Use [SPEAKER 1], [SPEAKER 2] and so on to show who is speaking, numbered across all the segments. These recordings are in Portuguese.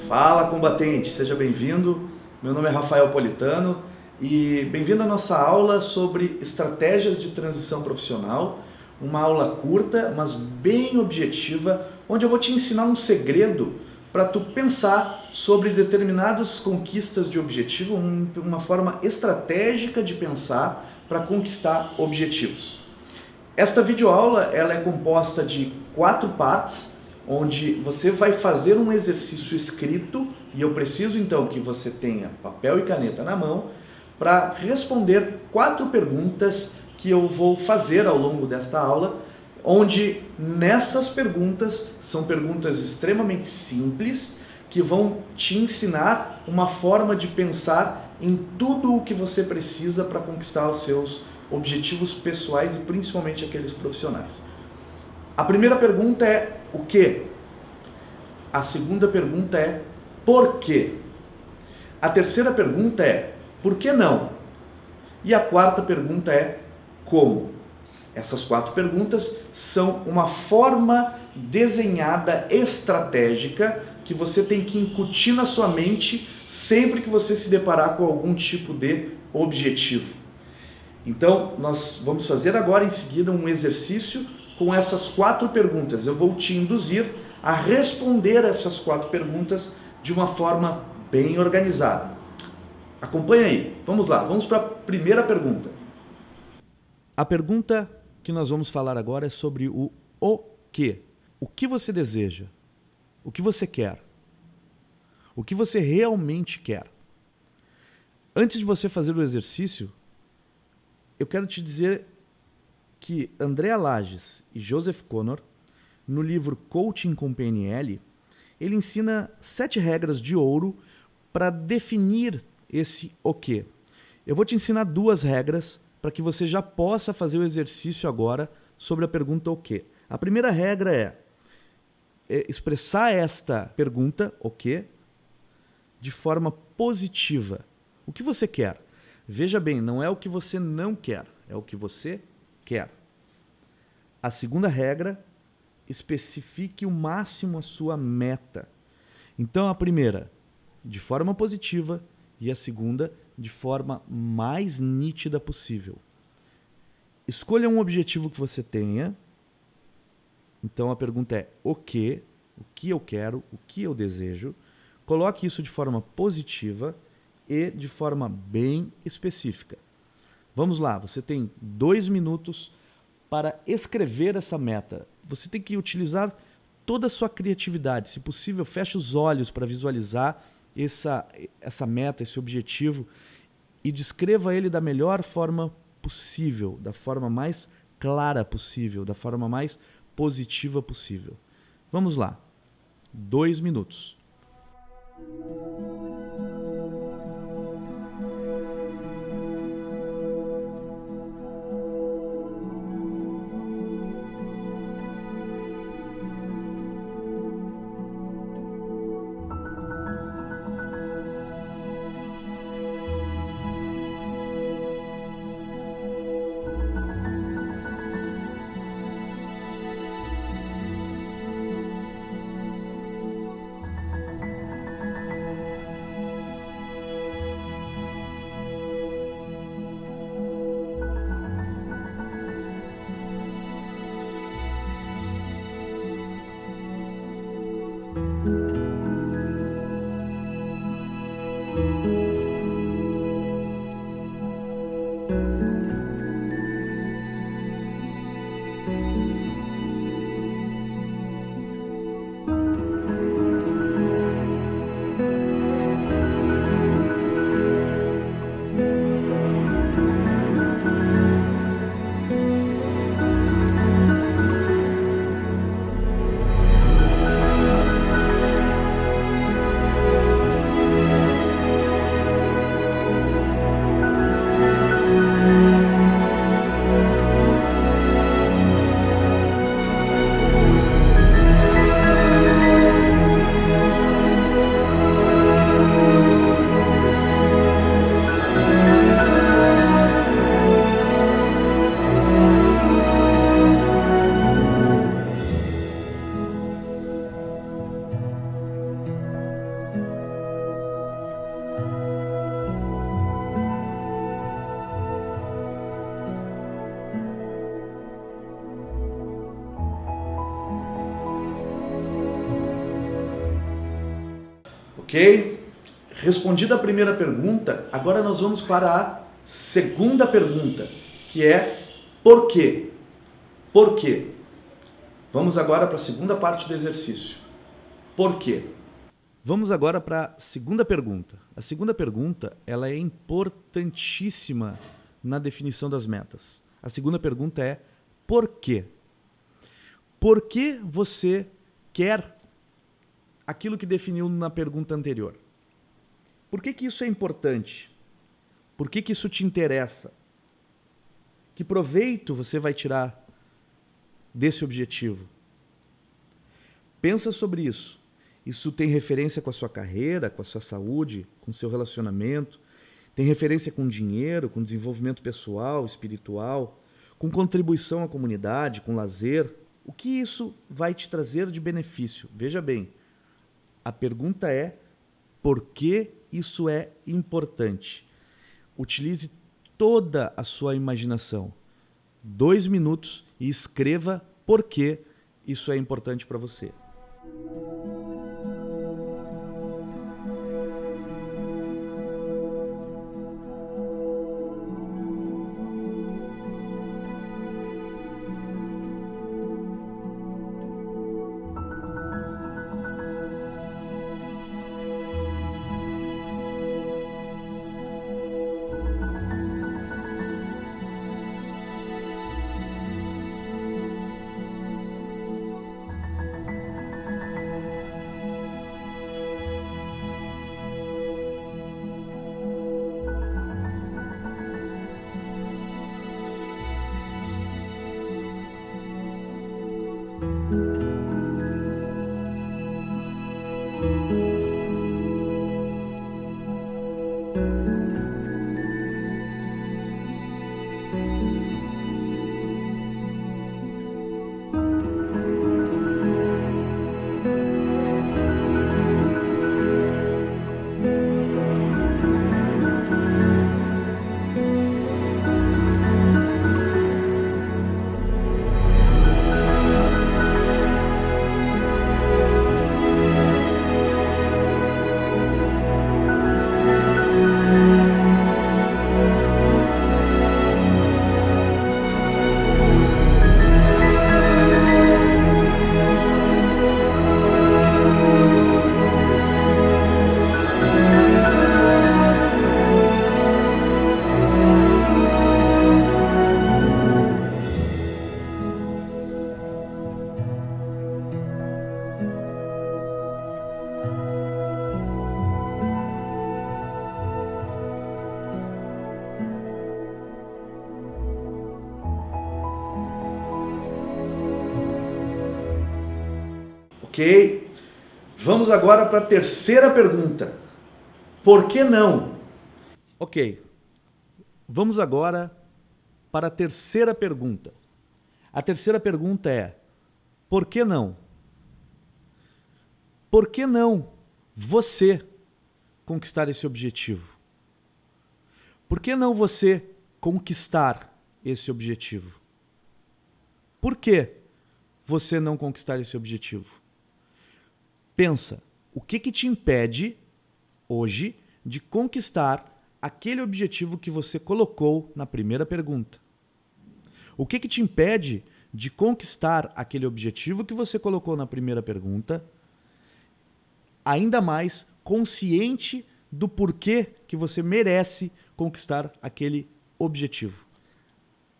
[SPEAKER 1] Fala, combatente, seja bem-vindo. Meu nome é Rafael Politano e bem-vindo à nossa aula sobre estratégias de transição profissional. Uma aula curta, mas bem objetiva, onde eu vou te ensinar um segredo para tu pensar sobre determinadas conquistas de objetivo, uma forma estratégica de pensar para conquistar objetivos. Esta videoaula ela é composta de 4 partes, onde você vai fazer um exercício escrito e eu preciso então que você tenha papel e caneta na mão para responder 4 perguntas que eu vou fazer ao longo desta aula, onde nessas perguntas são perguntas extremamente simples que vão te ensinar uma forma de pensar em tudo o que você precisa para conquistar os seus objetivos pessoais e principalmente aqueles profissionais. A primeira pergunta é o quê? A segunda pergunta é por quê? A terceira pergunta é por que não? E a quarta pergunta é como? Essas 4 perguntas são uma forma desenhada estratégica que você tem que incutir na sua mente sempre que você se deparar com algum tipo de objetivo. Então, nós vamos fazer agora em seguida um exercício com essas 4 perguntas. Eu vou te induzir a responder essas 4 perguntas de uma forma bem organizada. Acompanha aí. Vamos lá, vamos para a primeira pergunta. A pergunta que nós vamos falar agora é sobre o quê. O que você deseja? O que você quer? O que você realmente quer? Antes de você fazer o exercício, eu quero te dizer que Andrea Lages e Joseph Conor, no livro Coaching com PNL, ele ensina 7 regras de ouro para definir esse o quê. Eu vou te ensinar 2 regras para que você já possa fazer o exercício agora sobre a pergunta o quê. A primeira regra é expressar esta pergunta, o quê, de forma positiva. O que você quer? Veja bem, não é o que você não quer, é o que você quer. A segunda regra, especifique o máximo a sua meta. Então a primeira, de forma positiva, e a segunda, de forma mais nítida possível. Escolha um objetivo que você tenha. Então a pergunta é o que eu quero, o que eu desejo. Coloque isso de forma positiva e de forma bem específica. Vamos lá, você tem 2 minutos para escrever essa meta. Você tem que utilizar toda a sua criatividade. Se possível, feche os olhos para visualizar essa meta, esse objetivo e descreva ele da melhor forma possível, da forma mais clara possível, da forma mais positiva possível. Vamos lá. 2 minutos. Ok? Respondida a primeira pergunta, agora nós vamos para a segunda pergunta, que é por quê? Por quê? Vamos agora para a segunda parte do exercício. Por quê? Vamos agora para a segunda pergunta. A segunda pergunta, ela é importantíssima na definição das metas. A segunda pergunta é por quê? Por que você quer aquilo que definiu na pergunta anterior? Por que isso é importante? Por que isso te interessa? Que proveito você vai tirar desse objetivo? Pensa sobre isso. Isso tem referência com a sua carreira, com a sua saúde, com o seu relacionamento, tem referência com dinheiro, com desenvolvimento pessoal, espiritual, com contribuição à comunidade, com lazer. O que isso vai te trazer de benefício? Veja bem, a pergunta é por que isso é importante? Utilize toda a sua imaginação. 2 minutos e escreva por que isso é importante para você. Ok? Vamos agora para a terceira pergunta. Por que não? Ok. Vamos agora para a terceira pergunta. A terceira pergunta é: por que não? Por que não você conquistar esse objetivo? Por que não você conquistar esse objetivo? Por que você não conquistar esse objetivo? Pensa, o que te impede hoje de conquistar aquele objetivo que você colocou na primeira pergunta? O que te impede de conquistar aquele objetivo que você colocou na primeira pergunta, ainda mais consciente do porquê que você merece conquistar aquele objetivo?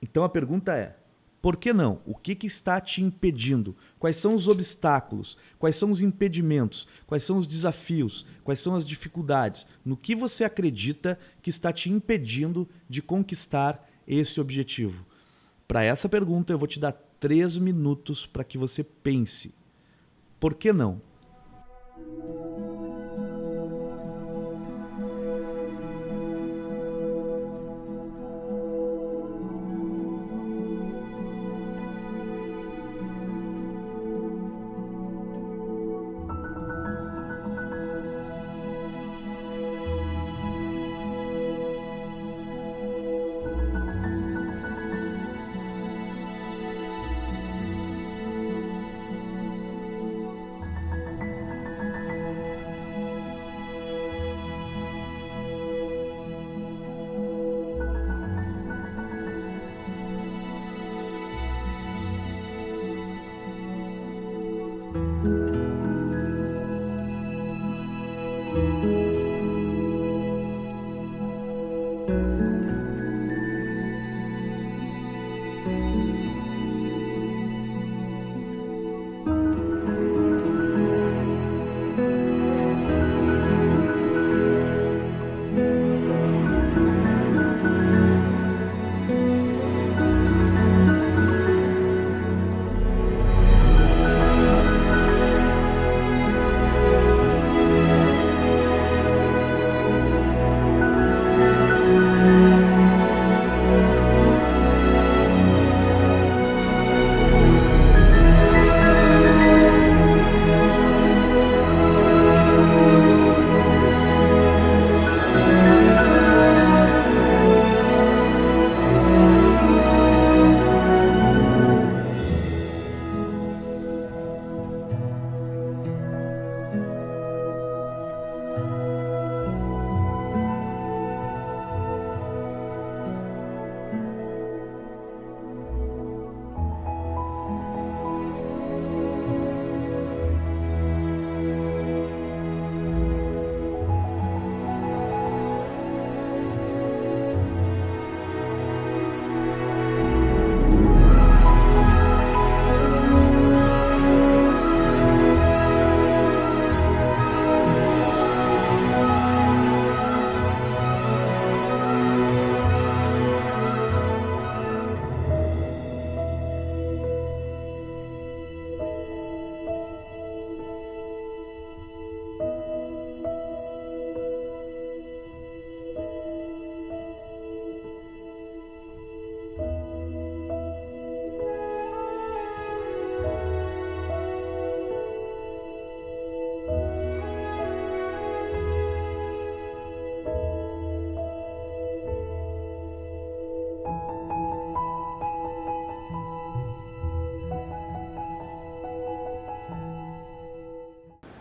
[SPEAKER 1] Então a pergunta é: por que não? O que está te impedindo? Quais são os obstáculos? Quais são os impedimentos? Quais são os desafios? Quais são as dificuldades? No que você acredita que está te impedindo de conquistar esse objetivo? Para essa pergunta eu vou te dar 3 minutos para que você pense. Por que não?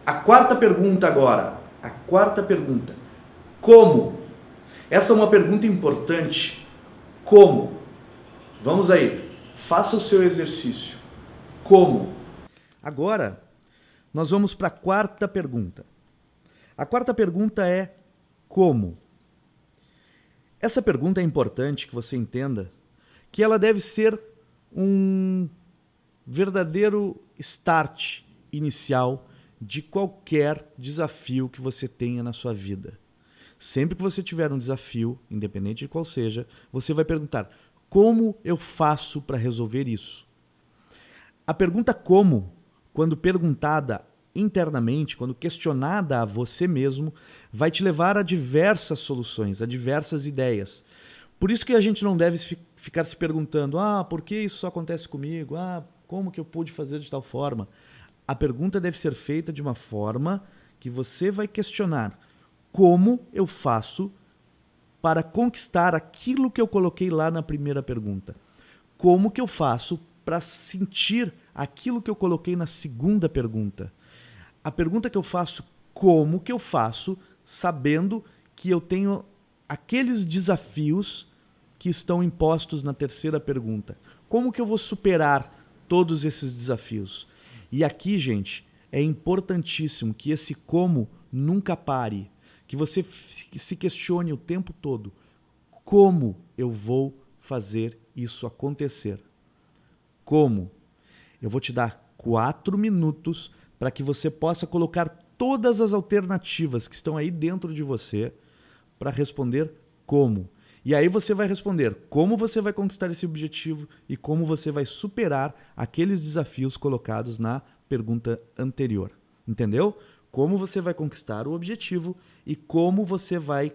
[SPEAKER 1] A quarta pergunta agora. A quarta pergunta. Como? Essa é uma pergunta importante. Como? Vamos aí. Faça o seu exercício. Como? Agora, nós vamos para a quarta pergunta. A quarta pergunta é como? Essa pergunta é importante que você entenda que ela deve ser um verdadeiro start inicial de qualquer desafio que você tenha na sua vida. Sempre que você tiver um desafio, independente de qual seja, você vai perguntar: como eu faço para resolver isso? A pergunta como, quando perguntada internamente, quando questionada a você mesmo, vai te levar a diversas soluções, a diversas ideias. Por isso que a gente não deve ficar se perguntando: por que isso só acontece comigo? Como que eu pude fazer de tal forma? A pergunta deve ser feita de uma forma que você vai questionar: como eu faço para conquistar aquilo que eu coloquei lá na primeira pergunta? Como que eu faço para sentir aquilo que eu coloquei na segunda pergunta? A pergunta que eu faço: como que eu faço, sabendo que eu tenho aqueles desafios que estão impostos na terceira pergunta? Como que eu vou superar todos esses desafios? E aqui, gente, é importantíssimo que esse como nunca pare, que você se questione o tempo todo: como eu vou fazer isso acontecer? Como? Eu vou te dar 4 minutos para que você possa colocar todas as alternativas que estão aí dentro de você para responder como. E aí você vai responder como você vai conquistar esse objetivo e como você vai superar aqueles desafios colocados na pergunta anterior. Entendeu? Como você vai conquistar o objetivo e como você vai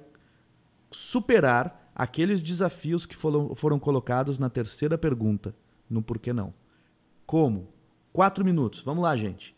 [SPEAKER 1] superar aqueles desafios que foram colocados na terceira pergunta, no porquê não. Como? 4 minutos. Vamos lá, gente.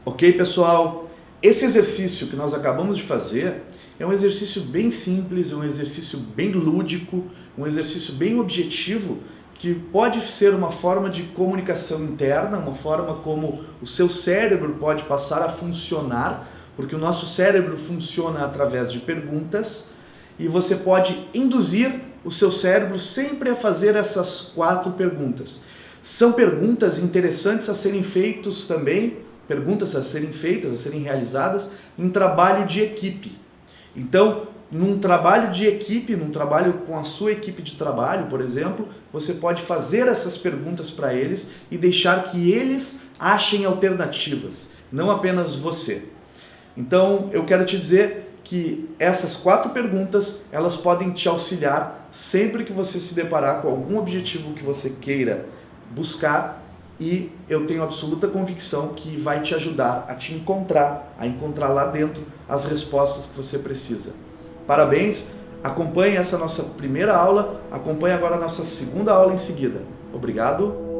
[SPEAKER 1] Ok, pessoal? Esse exercício que nós acabamos de fazer é um exercício bem simples, um exercício bem lúdico, um exercício bem objetivo, que pode ser uma forma de comunicação interna, uma forma como o seu cérebro pode passar a funcionar, porque o nosso cérebro funciona através de perguntas, e você pode induzir o seu cérebro sempre a fazer essas 4 perguntas. São perguntas interessantes a serem feitas também, perguntas a serem feitas, a serem realizadas em trabalho de equipe. Então, num trabalho de equipe, num trabalho com a sua equipe de trabalho, por exemplo, você pode fazer essas perguntas para eles e deixar que eles achem alternativas, não apenas você. Então, eu quero te dizer que essas 4 perguntas, elas podem te auxiliar sempre que você se deparar com algum objetivo que você queira buscar, e eu tenho absoluta convicção que vai te ajudar a te encontrar, a encontrar lá dentro as respostas que você precisa. Parabéns, acompanhe essa nossa primeira aula, acompanhe agora a nossa segunda aula em seguida. Obrigado.